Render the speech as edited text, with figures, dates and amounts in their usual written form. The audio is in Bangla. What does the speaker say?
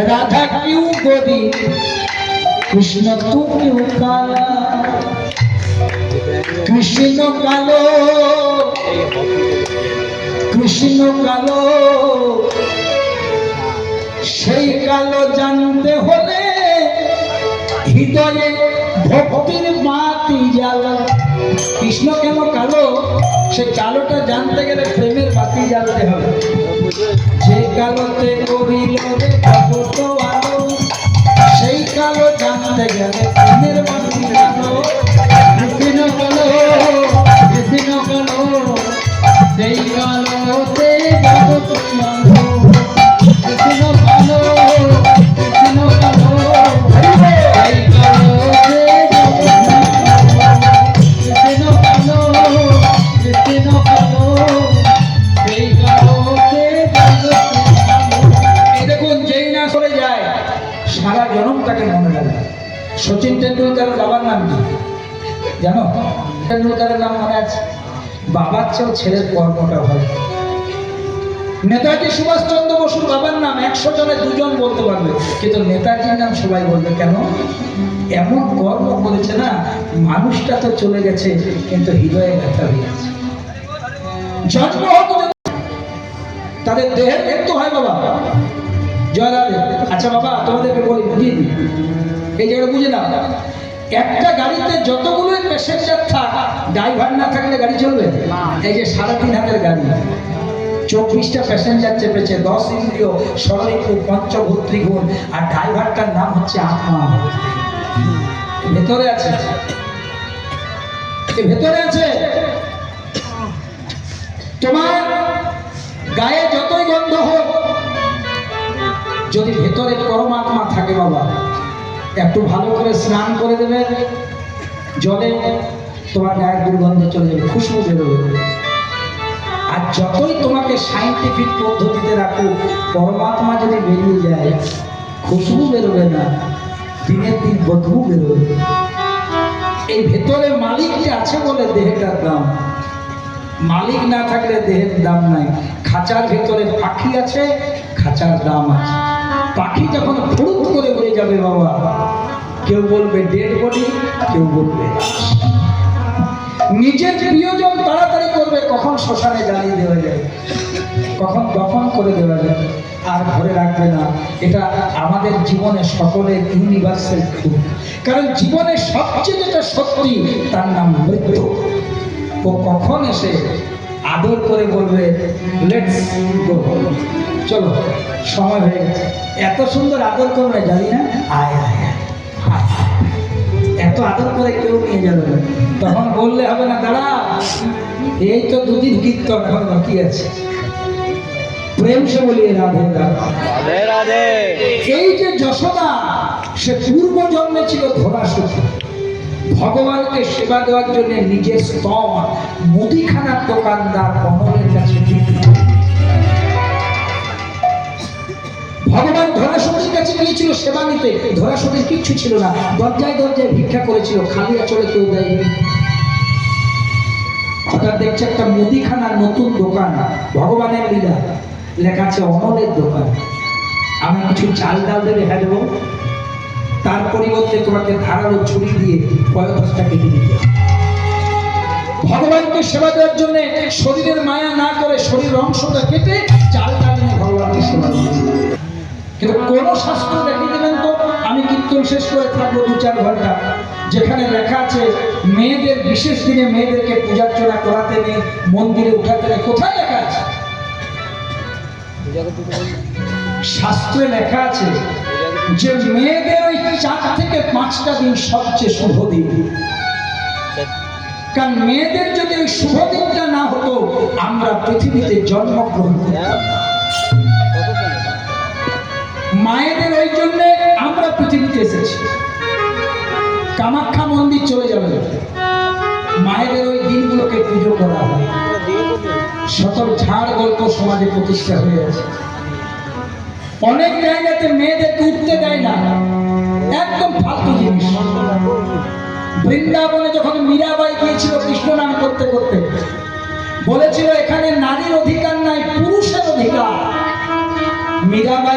राधा क्यों गोरी कृष्ण तू क्यों काला कृष्ण कालो সেই কালো জানতে হলে হৃদয়ে ভক্তির বাতি জ্বালা। কৃষ্ণ কেন কালো সেই কালোটা জানতে গেলে প্রেমের বাতি জ্বালতে হবে। যে কালোতে করিল রে ভগত আলো সেই কালো জানতে গেলে প্রেমের বাতি জ্বালো। কৃষ্ণ কালো সেই কালোতে ভগত আলো কৃষ্ণ কালো সেই কালোতে সারা জনম তাকে মনে রাখবে। সচিন টেন্ডুলকারের বাবার নাম কি জানো? টেন্ডুলকারের নাম মনে আছে? বাবার চেয়েও ছেলের কর্মটা ভালো। নেতাজি সুভাষচন্দ্র বসুর বাবার নাম 100 জনে 2 জন বলতে পারবে, কিন্তু নেতাজির নাম সবাই বলবে। কেন? এমন কর্ম করেছে না, মানুষটা তো চলে গেছে কিন্তু হৃদয়ে ব্যথা হয়ে আছে। জন্ম হতো তাদের দেহের মৃত্যু হয় বাবা। জয় রাধে। আচ্ছা বাবা তোমাদেরকে বলি, বুঝিয়ে দিই, এই জায়গাটা বুঝে নাও। একটা গাড়িতে যতগুলোই প্যাসেঞ্জার থাক, ড্রাইভার না থাকলে গাড়ি চলবে? এই যে 3.5 হাতের গাড়ি, 24টা প্যাসেঞ্জার চেপেছে, 10 ইন্দ্রিয়, ষড়ঋতু, পঞ্চভূত্রী গুণ, আর ড্রাইভারটার নাম হচ্ছে আত্মা। ভেতরে আছে, ভেতরে আছে। তোমার গায়ে যতই গন্ধ হোক, যদি ভেতরে পরমাত্মা থাকে বাবা, একটু ভালো করে স্নান করে দেবে জলে, তোমার গায়ের দুর্গন্ধ চলে যাবে, খুশবু বেরোবে। আর যতই তোমাকে সায়েন্টিফিক পদ্ধতিতে রাখো, পরমাত্মা যদি বেরিয়ে যায়, খুশবু বেরোবে না, দিনের দিন বদবু বেরোবে। এই ভেতরে মালিকটি আছে বলে দেহটার দাম। মালিক না থাকলে দেহের দাম নাই। খাঁচার ভেতরে পাখি আছে, খাঁচার দাম আছে। পাখি যখন ফুরুত করে উড়ে যাবে বাবা, কেউ বলবে ডেড বডি, কেউ বলবে নিজের প্রিয়জন তাড়াতাড়ি করবে, কখন শ্মশানে জ্বালিয়ে দেওয়া যায়, কখন দফন করে দেওয়া যায়, আর ঘরে রাখবে না। এটা আমাদের জীবনে সকলের ইউনিভার্সাল ট্রুথ। কারণ জীবনের সবচেয়ে যেটা সত্যি তার নাম মৃত্যু। ও কখন এসে আদর করে বলবে লেটস গো, চলো সময় হয়ে গেছে। এত সুন্দর আদর করবে জানি না, আয় আয় আয়, এত আদর করে কেউ নিয়ে যাবে না। তখন বললে হবে না, দাঁড়া এই তো 2 দিন কীর্তন, এখন বাকি আছে। প্রেম সে বলিয়ে রাধে রাধে রাধে। এই যে যশোদা, সে পূর্ব জন্মে ছিল ধরাসুতি। ভগবানকে সেবা দেওয়ার জন্য নিজের স্তন মুদিখানার দোকানদার অনলের কাছে বিক্রি। ভগবান ধরাসুতির কাছে গিয়েছিল সেবা নিতে, ধরাসুতির কিচ্ছু ছিল না, দরজায় দরজায় ভিক্ষা করেছিল, খালি চলে কেউ দেয়নি। হঠাৎ দেখছে একটা মুদিখানার নতুন দোকান, ভগবানের লীলা, লেখা আছে অনলের দোকান। আমি কিছু চাল ডাল দেবে, হ্যাঁ দেবো, তার পরিবর্তে তোমাকে ধারালো ছুরি দিয়ে পয়দশটা কেটে দিতে। ভগবানকে সেবা দেওয়ার জন্য শরীরের মায়া না করে শরীরের অংশটা কেটে চালটা নিয়ে ভগবানকে সেবা দিয়েছে। কিন্তু কোন শাস্ত্র রেখে দেবেন তো, আমি কীর্তন শেষ করে থাকবো 2-4 ঘন্টা, যেখানে লেখা আছে মেয়েদের বিশেষ দিনে মেয়েদেরকে পূজার্চনা করাতে নেই, মন্দিরে উঠাতে নেই। কোথায় লেখা আছে? শাস্ত্রে লেখা আছে যে মেয়েদের ওই 4 থেকে 5টা দিন সবচেয়ে শুভ দিন। কারণ মেয়েদের যদি ওই শুভ দিনটা না হতো, আমরা পৃথিবীতে জন্মগ্রহণ করতাম না। মায়েদের ওই জন্য আমরা পৃথিবীতে এসেছি। কামাখ্যা মন্দির চলে যাবে, মায়েদের ওই দিনগুলোকে পুজো করা হয়। সকল ঝাড় গল্প সমাজে প্রতিষ্ঠা হয়ে আছে। অনেক জায়গাতে মেয়েদেরকে উঠতে দেয় না, একদম ফালতু জিনিস। বৃন্দাবনে যখন মীরাবাই গিয়েছিল কৃষ্ণ নাম করতে করতে, বলেছিল এখানে নারীর অধিকার নাই, পুরুষের অধিকার। মীরাবাই